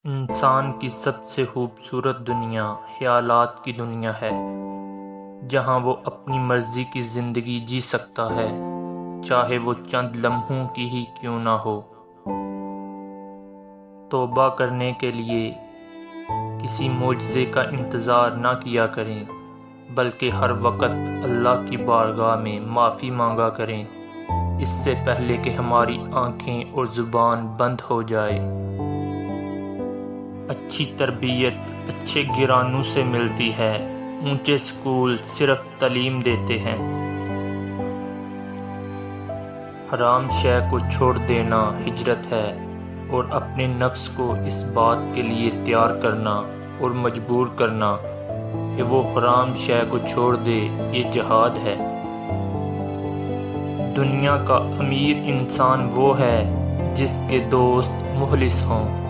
انسان کی سب سے خوبصورت دنیا خیالات کی دنیا ہے، جہاں وہ اپنی مرضی کی زندگی جی سکتا ہے، چاہے وہ چند لمحوں کی ہی کیوں نہ ہو۔ توبہ کرنے کے لیے کسی معجزے کا انتظار نہ کیا کریں، بلکہ ہر وقت اللہ کی بارگاہ میں معافی مانگا کریں، اس سے پہلے کہ ہماری آنکھیں اور زبان بند ہو جائے۔ اچھی تربیت اچھے گھرانوں سے ملتی ہے، اونچے اسکول صرف تعلیم دیتے ہیں۔ حرام شے کو چھوڑ دینا ہجرت ہے، اور اپنے نفس کو اس بات کے لیے تیار کرنا اور مجبور کرنا کہ وہ حرام شے کو چھوڑ دے، یہ جہاد ہے۔ دنیا کا امیر انسان وہ ہے جس کے دوست مخلص ہوں۔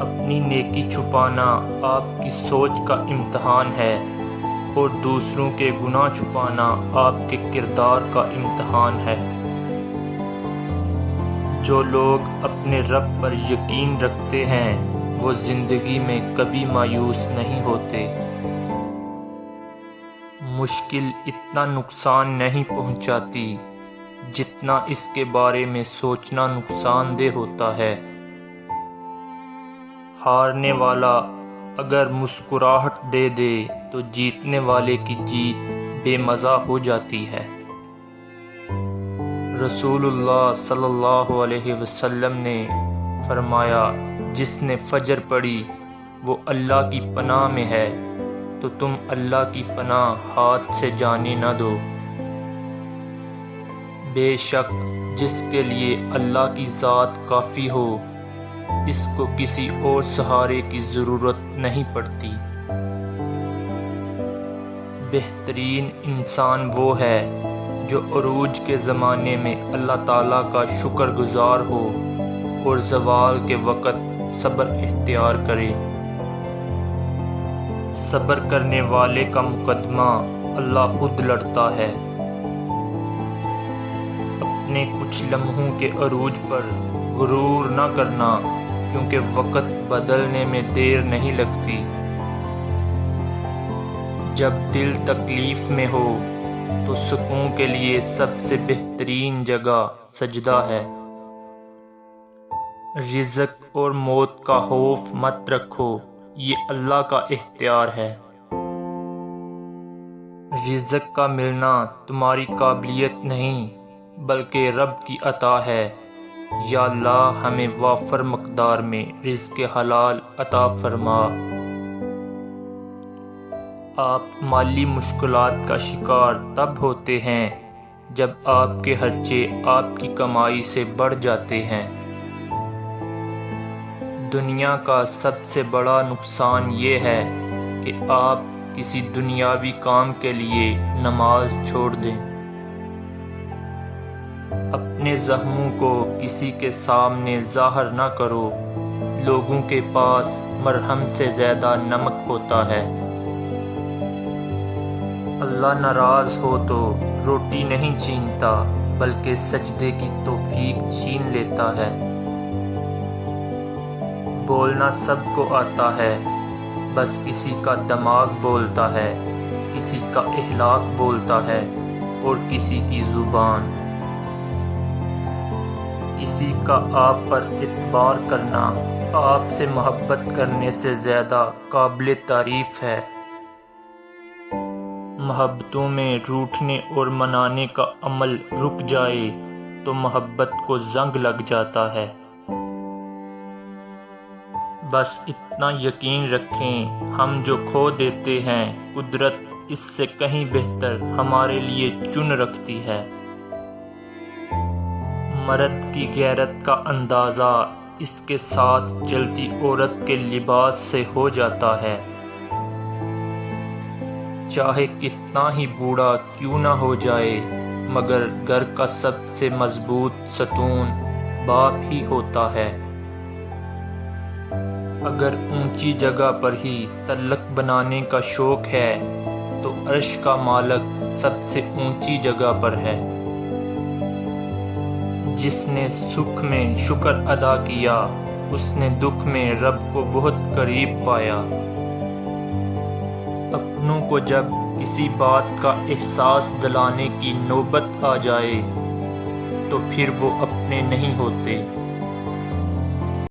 اپنی نیکی چھپانا آپ کی سوچ کا امتحان ہے، اور دوسروں کے گناہ چھپانا آپ کے کردار کا امتحان ہے۔ جو لوگ اپنے رب پر یقین رکھتے ہیں وہ زندگی میں کبھی مایوس نہیں ہوتے۔ مشکل اتنا نقصان نہیں پہنچاتی جتنا اس کے بارے میں سوچنا نقصان دہ ہوتا ہے۔ ہارنے والا اگر مسکراہٹ دے دے تو جیتنے والے کی جیت بے مزہ ہو جاتی ہے۔ رسول اللہ صلی اللہ علیہ وسلم نے فرمایا، جس نے فجر پڑھی وہ اللہ کی پناہ میں ہے، تو تم اللہ کی پناہ ہاتھ سے جانے نہ دو۔ بے شک جس کے لیے اللہ کی ذات کافی ہو، اس کو کسی اور سہارے کی ضرورت نہیں پڑتی۔ بہترین انسان وہ ہے جو عروج کے زمانے میں اللہ تعالیٰ کا شکر گزار ہو اور زوال کے وقت صبر اختیار کرے۔ صبر کرنے والے کا مقدمہ اللہ خود لڑتا ہے۔ اپنے کچھ لمحوں کے عروج پر غرور نہ کرنا، کیونکہ وقت بدلنے میں دیر نہیں لگتی۔ جب دل تکلیف میں ہو تو سکون کے لیے سب سے بہترین جگہ سجدہ ہے۔ رزق اور موت کا خوف مت رکھو، یہ اللہ کا اختیار ہے۔ رزق کا ملنا تمہاری قابلیت نہیں بلکہ رب کی عطا ہے۔ یا اللہ ہمیں وافر مقدار میں رزق حلال عطا فرما۔ آپ مالی مشکلات کا شکار تب ہوتے ہیں جب آپ کے خرچے آپ کی کمائی سے بڑھ جاتے ہیں۔ دنیا کا سب سے بڑا نقصان یہ ہے کہ آپ کسی دنیاوی کام کے لیے نماز چھوڑ دیں۔ اپنے زخموں کو کسی کے سامنے ظاہر نہ کرو، لوگوں کے پاس مرہم سے زیادہ نمک ہوتا ہے۔ اللہ ناراض ہو تو روٹی نہیں چھینتا بلکہ سجدے کی توفیق چھین لیتا ہے۔ بولنا سب کو آتا ہے، بس کسی کا دماغ بولتا ہے، کسی کا اخلاق بولتا ہے اور کسی کی زبان۔ کسی کا آپ پر اعتبار کرنا آپ سے محبت کرنے سے زیادہ قابل تعریف ہے۔ محبتوں میں روٹھنے اور منانے کا عمل رک جائے تو محبت کو زنگ لگ جاتا ہے۔ بس اتنا یقین رکھیں، ہم جو کھو دیتے ہیں قدرت اس سے کہیں بہتر ہمارے لیے چن رکھتی ہے۔ مرد کی غیرت کا اندازہ اس کے ساتھ چلتی عورت کے لباس سے ہو جاتا ہے۔ چاہے کتنا ہی بوڑھا کیوں نہ ہو جائے، مگر گھر کا سب سے مضبوط ستون باپ ہی ہوتا ہے۔ اگر اونچی جگہ پر ہی تعلق بنانے کا شوق ہے تو عرش کا مالک سب سے اونچی جگہ پر ہے۔ جس نے سکھ میں شکر ادا کیا اس نے دکھ میں رب کو بہت قریب پایا۔ اپنوں کو جب کسی بات کا احساس دلانے کی نوبت آ جائے تو پھر وہ اپنے نہیں ہوتے۔